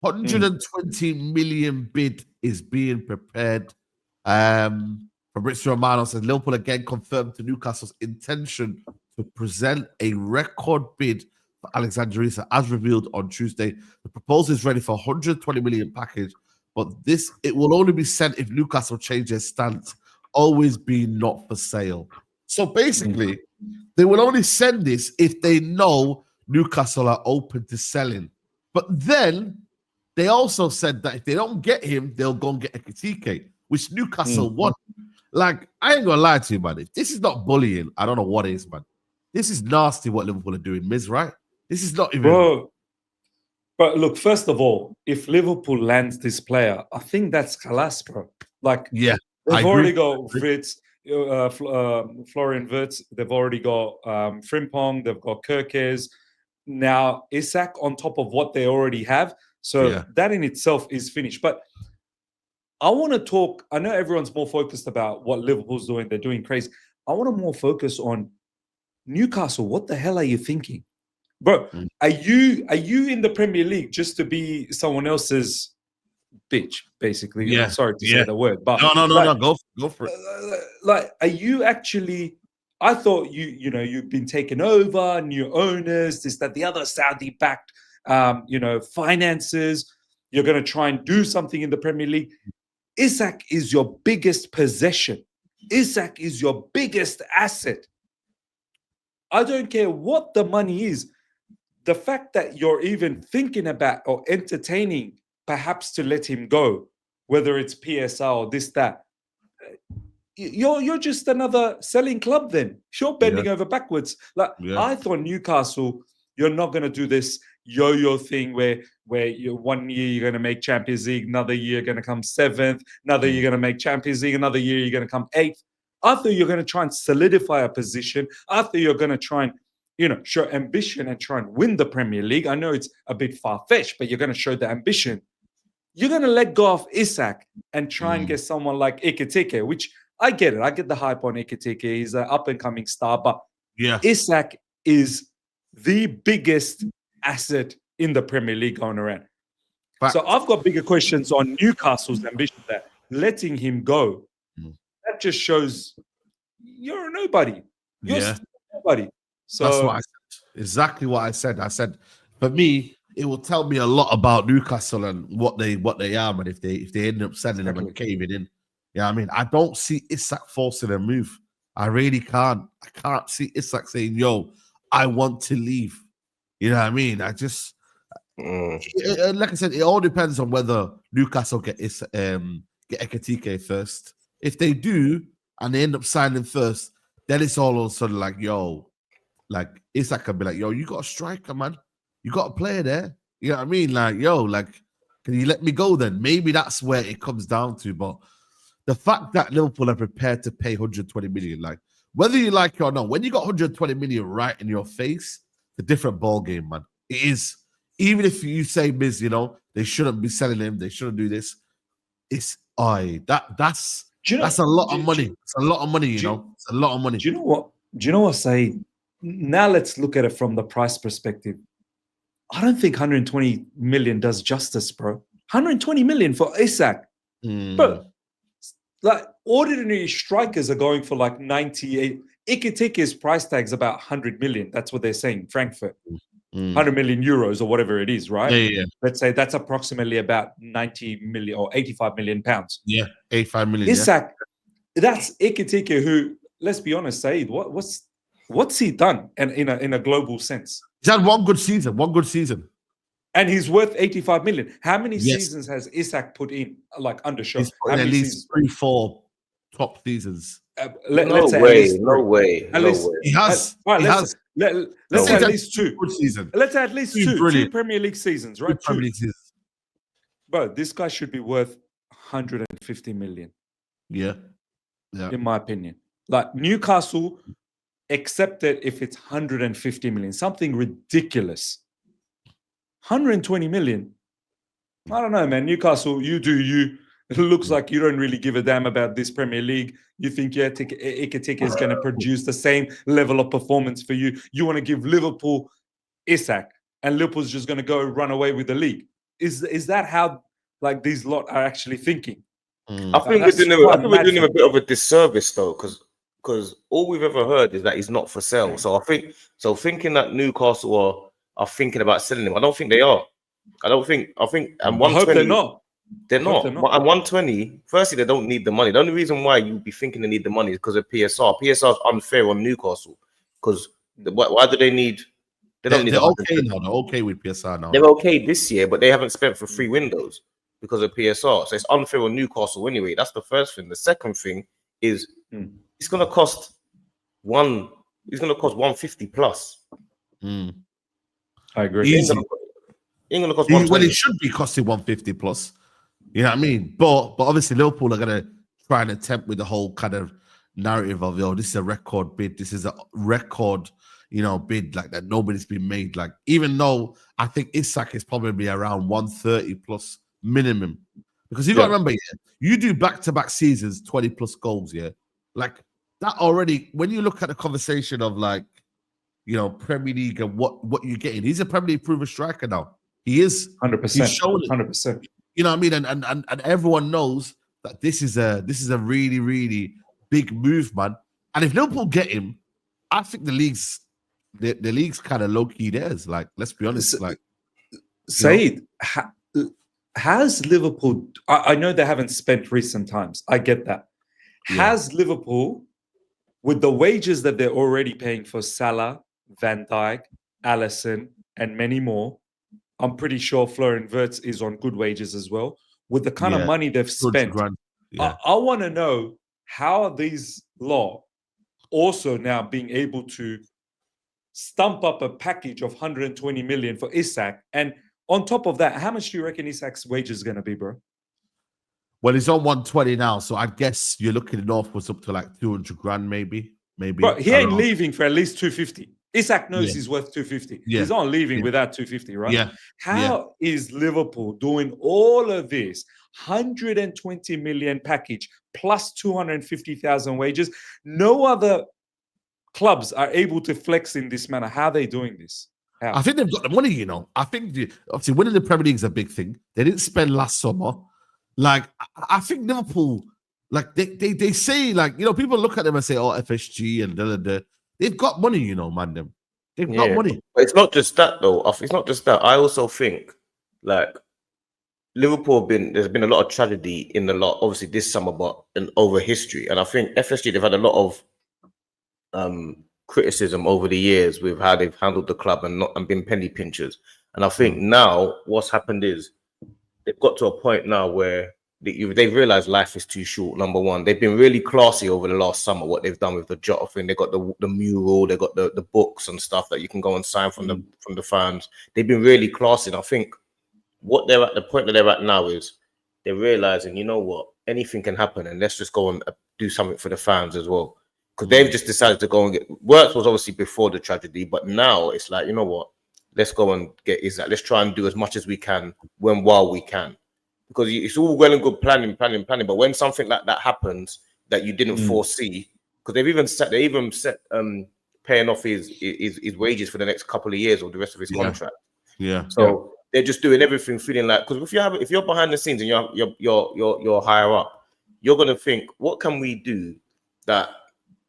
120 million bid is being prepared. Fabrizio Romano says Liverpool again confirmed to Newcastle's intention to present a record bid for Alexander Isak as revealed on Tuesday. The proposal is ready for 120 million package, but it will only be sent if Newcastle change their stance, always being not for sale. So basically, they will only send this if they know Newcastle are open to selling. But then they also said that if they don't get him, they'll go and get Ekitike, which Newcastle want. Like, I ain't gonna lie to you, man. If this is not bullying, I don't know what is, man. This is nasty what Liverpool are doing, Miz, right? This is not even... Bro, but look, first of all, if Liverpool lands this player, I think that's Kalas, bro. Like, yeah, they've already got Wirtz, Florian Wirtz. They've already got Frimpong. They've got Kerkez. Now, Isak on top of what they already have. So that in itself is finished. But I want to talk. I know everyone's more focused about what Liverpool's doing. They're doing crazy. I want to more focus on Newcastle. What the hell are you thinking? Bro, are you in the Premier League just to be someone else's bitch, basically? Yeah. I'm sorry to say the word, but no, go for it. Like, are you actually? I thought you've been taken over, new owners, this, that, the other, Saudi-backed, finances. You're going to try and do something in the Premier League. Isak is your biggest possession. Isak is your biggest asset. I don't care what the money is. The fact that you're even thinking about or entertaining perhaps to let him go, whether it's PSR or this, that, you're just another selling club then. You're bending over backwards. Like, I thought Newcastle, you're not going to do this yo-yo thing where you 1 year you're going to make Champions League, another year you're going to come 7th, another year you're going to make Champions League, another year you're going to come 8th. I thought you're going to try and solidify a position. I thought you're going to try and, show ambition and try and win the Premier League. I know it's a bit far-fetched, but you're going to show the ambition. You're going to let go of Isak and try and get someone like Ekitike, which I get it. I get the hype on Ekitike. He's an up-and-coming star, but Isak is the biggest asset in the Premier League going around. So I've got bigger questions on Newcastle's ambition there. Letting him go, that just shows you're a nobody. You're still a nobody. So that's what I said. Exactly what I said. I said, for me, it will tell me a lot about Newcastle and what they are, and if they end up selling them and caving in. Yeah, I mean, I don't see Isak forcing a move. I really can't. I can't see Isak saying, "Yo, I want to leave." You know what I mean? I just, like I said, it all depends on whether Newcastle get Ekitike first. If they do, and they end up signing first, then it's all of a sudden like, yo, like Isak can be like, yo, you got a striker, man. You got a player there. You know what I mean? Like, yo, like, can you let me go then? Maybe that's where it comes down to. But the fact that Liverpool are prepared to pay 120 million, like, whether you like it or not, when you got 120 million right in your face, it's a different ball game, man. It is. Even if you say, Miz, they shouldn't be selling him, they shouldn't do this. It's that's a lot of money. It's a lot of money, It's a lot of money. Do you know what, Saeed? Now let's look at it from the price perspective. I don't think 120 million does justice, bro. 120 million for Isak. But like ordinary strikers are going for like 98. Ekitike's price tag is about 100 million. That's what they're saying, Frankfurt. 100 million euros or whatever it is, right? Yeah. Let's say that's approximately about 90 million or 85 million pounds. Yeah, 85 million. Isak, that's Ekitike who, let's be honest, Saeed, what's he done in a global sense? He's had one good season. And he's worth 85 million. How many seasons has Isak put in, like, under show? He's put in at least 3-4 top seasons. Let's say no way. He has. Let's say at least 2. Good season. Let's say at least 2 Premier League seasons, right? 2 Premier League seasons. Bro, this guy should be worth 150 million. Yeah. In my opinion. Like, Newcastle, accept it if it's 150 million. Something ridiculous. 120 million. I don't know, man. Newcastle, you do you. It looks like you don't really give a damn about this Premier League. You think, Ekitike is going to produce the same level of performance for you. You want to give Liverpool Isak, and Liverpool's just going to go run away with the league. Is that how like these lot are actually thinking? I think That's I quite think we're mad doing him for a bit of a disservice though, because all we've ever heard is that he's not for sale. So I think thinking that Newcastle are thinking about selling him, I don't think they are. I think and I hope they're 120 not. they're I hope they're not. not. And 120, firstly, they don't need the money. The only reason why you'd be thinking they need the money is because of PSR. PSR is unfair on Newcastle because why do they need? They don't need They're a okay 100. now. They're okay with PSR now. They're okay this year, but they haven't spent for 3 windows because of PSR. So it's unfair on Newcastle anyway. That's the first thing. The second thing is it's gonna cost it's gonna cost 150 plus. I agree. Easy. Ain't gonna cost Well, 120. it should be costing 150 plus. You know what I mean? But obviously Liverpool are gonna try and attempt with the whole kind of narrative of this is a record bid. This is a record, bid like that nobody's been made. Like, even though I think Isak is probably around 130 plus minimum. Because you gotta remember, you do back-to-back seasons, 20 plus goals, like that already. When you look at the conversation of like, Premier League and what you're getting, he's a Premier League proven striker now. He is 100%. He's shown it. 100%. You know what I mean? And everyone knows that this is a really, really big move, man. And if Liverpool get him, I think the league's kind of low key theirs. Like, let's be honest. Like, Saeed, has Liverpool? I know they haven't spent recent times. I get that. Has Liverpool, with the wages that they're already paying for Salah, Van Dijk, Alisson, and many more, I'm pretty sure Florian Wirtz is on good wages as well. With the kind of money they've spent, I want to know how are these lot also now being able to stump up a package of 120 million for Isak, and on top of that, how much do you reckon Isak's wages is going to be, bro? Well, he's on 120 now, so I guess you're looking northwards up to like 200 grand, maybe. But he ain't leaving for at least 250. Isak knows he's worth 250. He's not leaving without 250, right? Yeah. How is Liverpool doing all of this 120 million package plus 250,000 wages? No other clubs are able to flex in this manner. How are they doing this? How? I think they've got the money, I think obviously winning the Premier League is a big thing. They didn't spend last summer. Like, I think Liverpool, like they say, like, people look at them and say, oh, FSG and da. They've got money, man. Them. They've got money. But it's not just that, though. It's not just that. I also think, like, Liverpool there's been a lot of tragedy in obviously this summer, but over history. And I think FSG, they've had a lot of criticism over the years with how they've handled the club and been penny pinchers. And I think now what's happened is they've got to a point now where they've realized life is too short. Number one, they've been really classy over the last summer. What they've done with the Jota thing, they got the mural, they got the books and stuff that you can go and sign from the fans. They've been really classy. And I think what they're at the point that they're at now is they're realizing, you know what, anything can happen, and let's just go and do something for the fans as well. Because they've just decided to go and get Works was obviously before the tragedy, but now it's like, you know what, let's go and get Isak. Let's try and do as much as we can while we can. Because it's all well and good planning, but when something like that happens that you didn't foresee, because they even set paying off his wages for the next couple of years or the rest of his contract. Yeah. So they're just doing everything, feeling like, because if you're behind the scenes and you're higher up, you're gonna think, what can we do that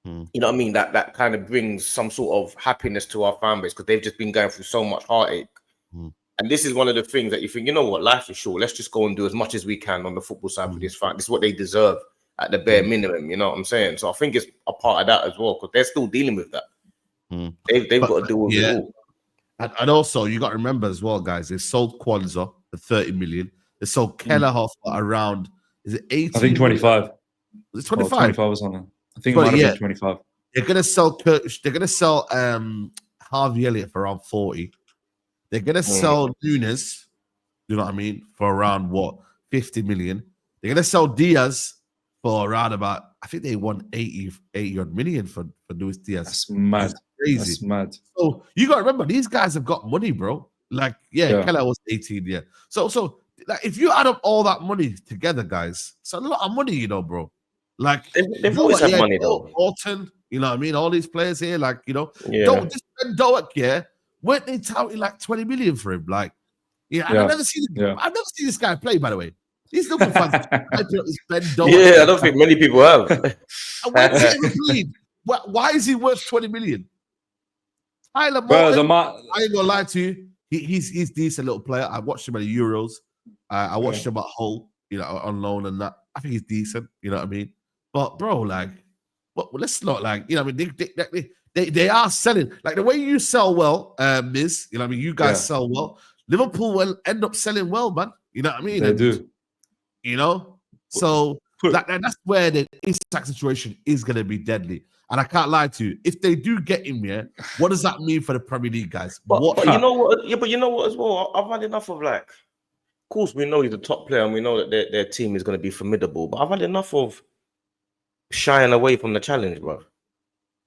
you know what I mean, that kind of brings some sort of happiness to our fan base, because they've just been going through so much heartache. And this is one of the things that you think, you know what, life is short. Let's just go and do as much as we can on the football side for this fan. This is what they deserve at the bare minimum. You know what I'm saying? So I think it's a part of that as well, because they're still dealing with that. They've got to deal with it all. And also, you got to remember as well, guys, they sold Kwanzaa for 30 million. They sold Kelleher for around, is it 18? I think 25. Is it 25? 25 was on it. I think it might have been 25. They're gonna sell Harvey Elliott for around 40. They're gonna sell Nunes, you know what I mean, for around 50 million. They're gonna sell Diaz for around about, I think they won 80 odd million for Luis Diaz. That's mad. That's crazy. That's mad. So you gotta remember, these guys have got money, bro. Like, Keller was 18, So like, if you add up all that money together, guys, it's a lot of money, bro. Like, they've always had money, though. Alton, you know what I mean? All these players here, like, don't just spend Doak, weren't they touting like 20 million for him? Like, Yeah, and Yeah. I've never seen Yeah. this guy play, by the way. These Liverpool fans, I feel it's Ben Doe. Yeah, I don't think many people have. When has he ever played? Why is he worth 20 million? Tyler Bro, Morton, I ain't gonna lie to you. He's decent little player. I watched him at the Euros. I watched him at Hull, you know, on loan and that. I think he's decent, you know what I mean? But bro, like, let's not like, you know what I mean? They are selling like the way you sell well, Miz, you know what I mean? You guys sell well. Liverpool will end up selling well, man. You know what I mean? They do. You know, so that's where the Isak situation is going to be deadly. And I can't lie to you, if they do get him here, what does that mean for the Premier League, guys? But you know what? Yeah, but you know what as well? I've had enough of like. Of course, we know he's a top player, and we know that their team is going to be formidable. But I've had enough of shying away from the challenge, bro.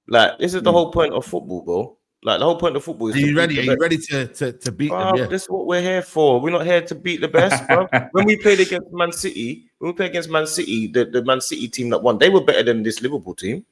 Like this is the whole point of football, bro. Like the whole point of football is. Are you ready to beat them? Yeah. This is what we're here for. We're not here to beat the best, bro. When we played against Man City, the Man City team that won, they were better than this Liverpool team.